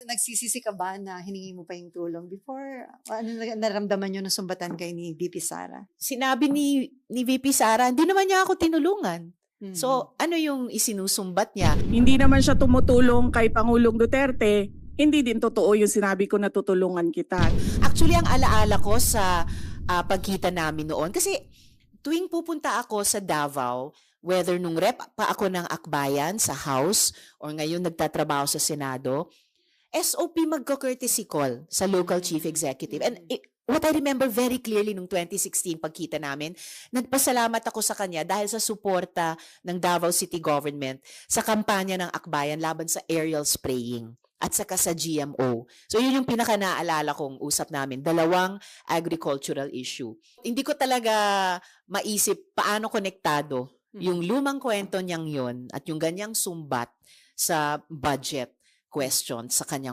nagsisisi ka ba na hiningi mo pa yung tulong before? Ano naramdaman nyo nung sumbatan kay ni VP Sara? Sinabi ni VP Sara, hindi naman niya ako tinulungan. Mhm. So, ano yung isinusumbat niya? Hindi naman siya tumutulong kay Pangulong Duterte. Hindi din totoo yung sinabi ko na tutulungan kita. Actually, ang alaala ko sa pagkita namin noon, kasi tuwing pupunta ako sa Davao, whether nung rep pa ako ng Akbayan sa House or ngayon nagtatrabaho sa Senado, SOP magko-courtesy call sa local chief executive. And what I remember very clearly nung 2016 pagkita namin, nagpasalamat ako sa kanya dahil sa suporta ng Davao City Government sa kampanya ng Akbayan laban sa aerial spraying at saka sa GMO. So yun yung pinaka-naalala kong usap namin, dalawang agricultural issue. Hindi ko talaga maisip paano konektado yung lumang kwento niyang yun at yung ganyang sumbat sa budget question sa kanyang